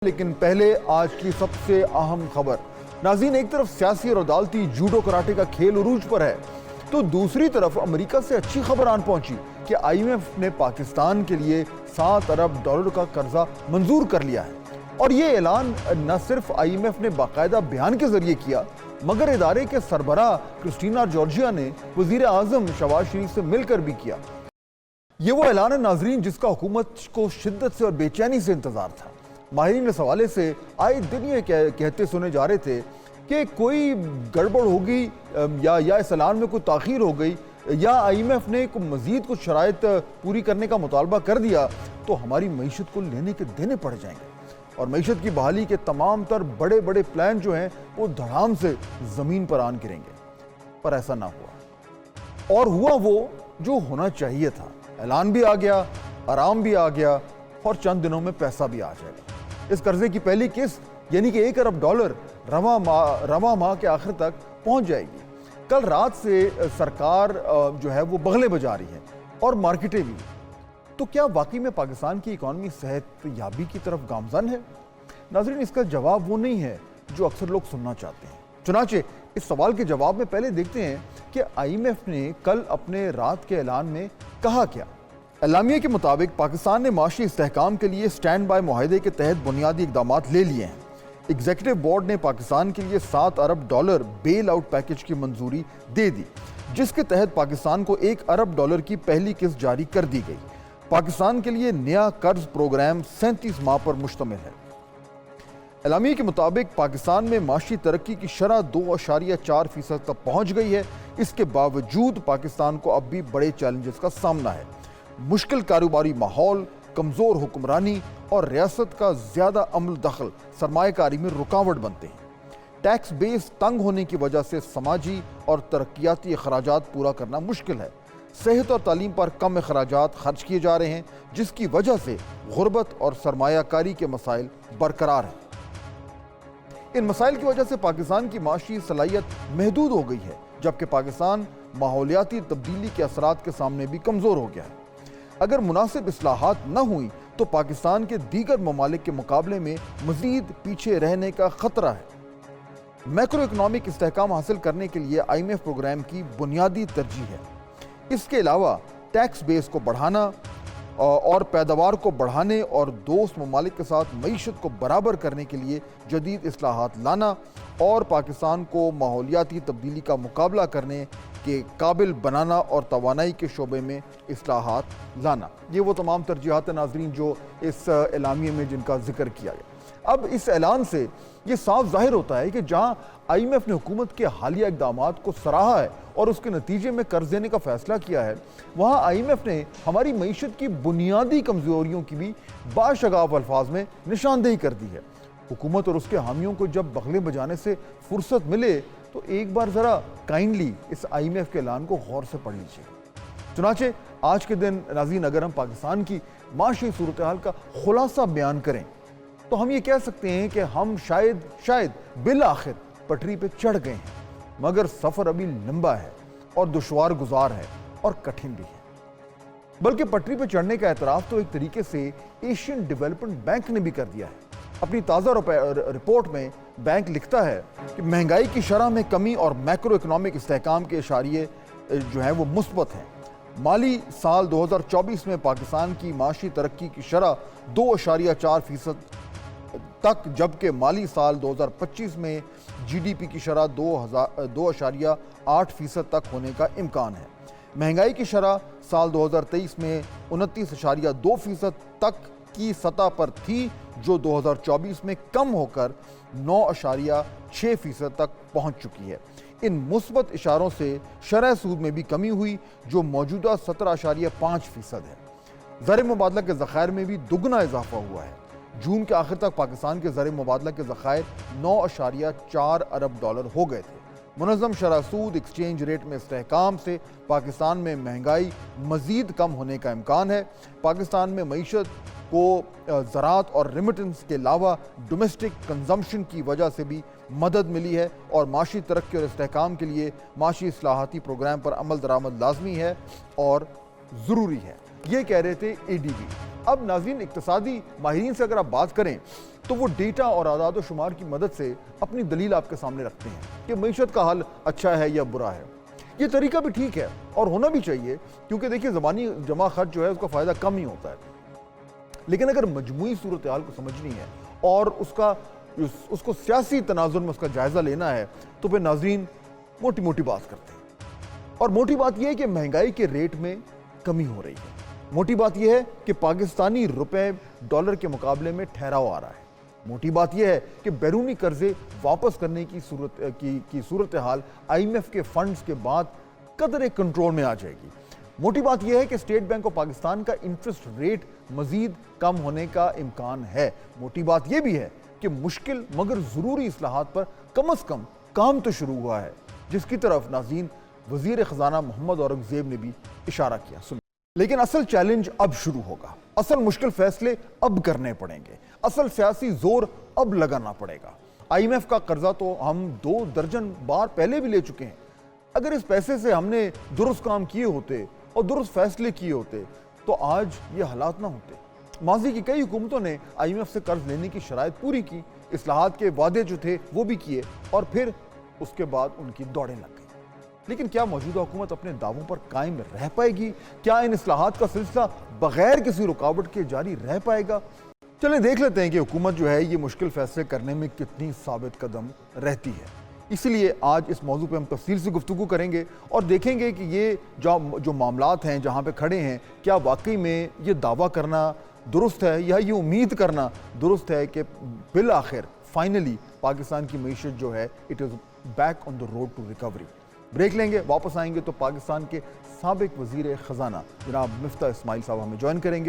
لیکن پہلے آج کی سب سے اہم خبر ناظرین، ایک طرف سیاسی اور عدالتی جوڈو کراٹے کا کھیل عروج پر ہے تو دوسری طرف امریکہ سے اچھی خبر آن پہنچی کہ آئی ایم ایف نے پاکستان کے لیے $7 ارب کا قرضہ منظور کر لیا ہے۔ اور یہ اعلان نہ صرف آئی ایم ایف نے باقاعدہ بیان کے ذریعے کیا مگر ادارے کے سربراہ کرسٹینا جارجیا نے وزیر اعظم شہباز شریف سے مل کر بھی کیا۔ یہ وہ اعلان ہے ناظرین جس کا حکومت کو شدت سے اور بے چینی سے انتظار تھا۔ ماہرین اس حوالے سے آئے دن یہ کہتے سنے جا رہے تھے کہ کوئی گڑبڑ ہوگی یا اس اعلان میں کوئی تاخیر ہو گئی یا آئی ایم ایف نے مزید کچھ شرائط پوری کرنے کا مطالبہ کر دیا تو ہماری معیشت کو لینے کے دینے پڑ جائیں گے اور معیشت کی بحالی کے تمام تر بڑے بڑے پلان جو ہیں وہ دھڑام سے زمین پر آن گریں گے۔ پر ایسا نہ ہوا، اور ہوا وہ جو ہونا چاہیے تھا۔ اعلان بھی آ گیا، آرام بھی آ گیا اور چند دنوں میں پیسہ بھی آ جائے گا۔ اس قرضے کی پہلی قسط یعنی کہ $1 ارب رواں ماہ کے آخر تک پہنچ جائے گی۔ کل رات سے سرکار جو ہے وہ بغلے بجا رہی ہے اور مارکیٹیں بھی۔ تو کیا واقعی میں پاکستان کی اکانومی صحت یابی کی طرف گامزن ہے؟ ناظرین، اس کا جواب وہ نہیں ہے جو اکثر لوگ سننا چاہتے ہیں۔ چنانچہ اس سوال کے جواب میں پہلے دیکھتے ہیں کہ آئی ایم ایف نے کل اپنے رات کے اعلان میں کہا کیا۔ اعلامیے کے مطابق پاکستان نے معاشی استحکام کے لیے سٹینڈ بائی معاہدے کے تحت بنیادی اقدامات لے لیے ہیں۔ ایگزیکٹو بورڈ نے پاکستان کے لیے $7 ارب بیل آؤٹ پیکج کی منظوری دے دی، جس کے تحت پاکستان کو $1 ارب کی پہلی قسط جاری کر دی گئی۔ پاکستان کے لیے نیا قرض پروگرام 37 ماہ پر مشتمل ہے۔ اعلامیے کے مطابق پاکستان میں معاشی ترقی کی شرح 2.4% تک پہنچ گئی ہے۔ اس کے باوجود پاکستان کو اب بھی بڑے چیلنجز کا سامنا ہے۔ مشکل کاروباری ماحول، کمزور حکمرانی اور ریاست کا زیادہ عمل دخل سرمایہ کاری میں رکاوٹ بنتے ہیں۔ ٹیکس بیس تنگ ہونے کی وجہ سے سماجی اور ترقیاتی اخراجات پورا کرنا مشکل ہے۔ صحت اور تعلیم پر کم اخراجات خرچ کیے جا رہے ہیں، جس کی وجہ سے غربت اور سرمایہ کاری کے مسائل برقرار ہیں۔ ان مسائل کی وجہ سے پاکستان کی معاشی صلاحیت محدود ہو گئی ہے، جبکہ پاکستان ماحولیاتی تبدیلی کے اثرات کے سامنے بھی کمزور ہو گیا ہے۔ اگر مناسب اصلاحات نہ ہوئیں تو پاکستان کے دیگر ممالک کے مقابلے میں مزید پیچھے رہنے کا خطرہ ہے۔ میکرو اکنامک استحکام حاصل کرنے کے لیے آئی ایم ایف پروگرام کی بنیادی ترجیح ہے۔ اس کے علاوہ ٹیکس بیس کو بڑھانا اور پیداوار کو بڑھانے اور دوست ممالک کے ساتھ معیشت کو برابر کرنے کے لیے جدید اصلاحات لانا اور پاکستان کو ماحولیاتی تبدیلی کا مقابلہ کرنے کے قابل بنانا اور توانائی کے شعبے میں اصلاحات لانا، یہ وہ تمام ترجیحات ہیں ناظرین جو اس اعلامیے میں جن کا ذکر کیا گیا۔ اب اس اعلان سے یہ صاف ظاہر ہوتا ہے کہ جہاں آئی ایم ایف نے حکومت کے حالیہ اقدامات کو سراہا ہے اور اس کے نتیجے میں قرض دینے کا فیصلہ کیا ہے، وہاں آئی ایم ایف نے ہماری معیشت کی بنیادی کمزوریوں کی بھی باشگاف الفاظ میں نشاندہی کر دی ہے۔ حکومت اور اس کے حامیوں کو جب بغلے بجانے سے فرصت ملے تو ایک بار ذرا کائنڈلی اس آئی ایم ایف کے اعلان کو غور سے پڑھ لیجیے۔ چنانچہ آج کے دن ناظرین، اگر ہم پاکستان کی معاشی صورتحال کا خلاصہ بیان کریں تو ہم یہ کہہ سکتے ہیں کہ ہم شاید بالآخر پٹری پہ چڑھ گئے ہیں، مگر سفر ابھی لمبا ہے اور دشوار گزار ہے اور کٹھن بھی ہے۔ بلکہ پٹری پہ چڑھنے کا اعتراف تو ایک طریقے سے ایشین ڈیولپمنٹ بینک نے بھی کر دیا ہے۔ اپنی تازہ رپورٹ میں بینک لکھتا ہے کہ مہنگائی کی شرح میں کمی اور میکرو اکنامک استحکام کے اشاریے جو ہیں وہ مثبت ہیں۔ مالی سال 2024 میں پاکستان کی معاشی ترقی کی شرح 2.4% تک، جبکہ مالی سال 2025 میں جی ڈی پی کی شرح 2.8% تک ہونے کا امکان ہے۔ مہنگائی کی شرح سال 2023 میں 29.2% تک کی سطح پر تھی، جو 2024 میں کم ہو کر 9.6% تک پہنچ چکی ہے۔ ان مثبت اشاروں سے شرح سود میں بھی کمی ہوئی، جو موجودہ 17.5% ہے۔ زر مبادلہ کے ذخائر میں بھی دگنا اضافہ ہوا ہے۔ جون کے آخر تک پاکستان کے زر مبادلہ کے ذخائر $9.4 ارب ہو گئے تھے۔ منظم شرح سود ایکسچینج ریٹ میں استحکام سے پاکستان میں مہنگائی مزید کم ہونے کا امکان ہے۔ پاکستان میں معیشت کو زراعت اور ریمیٹنس کے علاوہ ڈومیسٹک کنزمپشن کی وجہ سے بھی مدد ملی ہے اور معاشی ترقی اور استحکام کے لیے معاشی اصلاحاتی پروگرام پر عمل درآمد لازمی ہے اور ضروری ہے۔ یہ کہہ رہے تھے ADB۔ اب ناظرین اقتصادی ماہرین سے اگر آپ بات کریں تو وہ ڈیٹا اور اعداد و شمار کی مدد سے اپنی دلیل آپ کے سامنے رکھتے ہیں کہ معیشت کا حال اچھا ہے یا برا ہے۔ یہ طریقہ بھی ٹھیک ہے اور ہونا بھی چاہیے، کیونکہ دیکھیے زبانی جمع خرچ جو ہے اس کا فائدہ کم ہی ہوتا ہے، لیکن اگر مجموعی صورتحال کو سمجھنی ہے اور اس کو سیاسی تناظر میں اس کا جائزہ لینا ہے تو پھر ناظرین موٹی موٹی بات کرتے ہیں، اور موٹی بات یہ ہے کہ مہنگائی کے ریٹ میں کمی ہو رہی ہے۔ موٹی بات یہ ہے کہ پاکستانی روپے ڈالر کے مقابلے میں ٹھہراؤ آ رہا ہے۔ موٹی بات یہ ہے کہ بیرونی قرضے واپس کرنے کی صورتحال IMF کے فنڈز کے بعد قدرے کنٹرول میں آ جائے گی۔ موٹی بات یہ ہے کہ اسٹیٹ بینک آف پاکستان کا انٹرسٹ ریٹ مزید کم ہونے کا امکان ہے۔ موٹی بات یہ بھی ہے کہ مشکل مگر ضروری اصلاحات پر کم از کم کام تو شروع ہوا ہے، جس کی طرف ناظرین وزیر خزانہ محمد اورنگزیب نے بھی اشارہ کیا۔ لیکن اصل چیلنج اب شروع ہوگا، اصل مشکل فیصلے اب کرنے پڑیں گے، اصل سیاسی زور اب لگانا پڑے گا۔ IMF کا قرضہ تو ہم 2 درجن بار پہلے بھی لے چکے ہیں۔ اگر اس پیسے سے ہم نے درست کام کیے ہوتے اور درست فیصلے کیے ہوتے تو آج یہ حالات نہ ہوتے۔ ماضی کی کئی حکومتوں نے IMF سے قرض لینے کی شرائط پوری کی، اصلاحات کے وعدے جو تھے وہ بھی کیے، اور پھر اس کے بعد ان کی دوڑیں لگ گئی۔ لیکن کیا موجودہ حکومت اپنے دعووں پر قائم رہ پائے گی؟ کیا ان اصلاحات کا سلسلہ بغیر کسی رکاوٹ کے جاری رہ پائے گا؟ چلیں دیکھ لیتے ہیں کہ حکومت جو ہے یہ مشکل فیصلے کرنے میں کتنی ثابت قدم رہتی ہے۔ اسی لیے آج اس موضوع پہ ہم تفصیل سے گفتگو کریں گے اور دیکھیں گے کہ یہ جو معاملات ہیں جہاں پہ کھڑے ہیں، کیا واقعی میں یہ دعویٰ کرنا درست ہے یا یہ امید کرنا درست ہے کہ بالآخر فائنلی پاکستان کی معیشت جو ہے it is back on the road to recovery. Break لیں گے، واپس آئیں گے تو پاکستان کے سابق وزیر خزانہ جناب مفتاح اسماعیل صاحب ہمیں جوائن کریں گے۔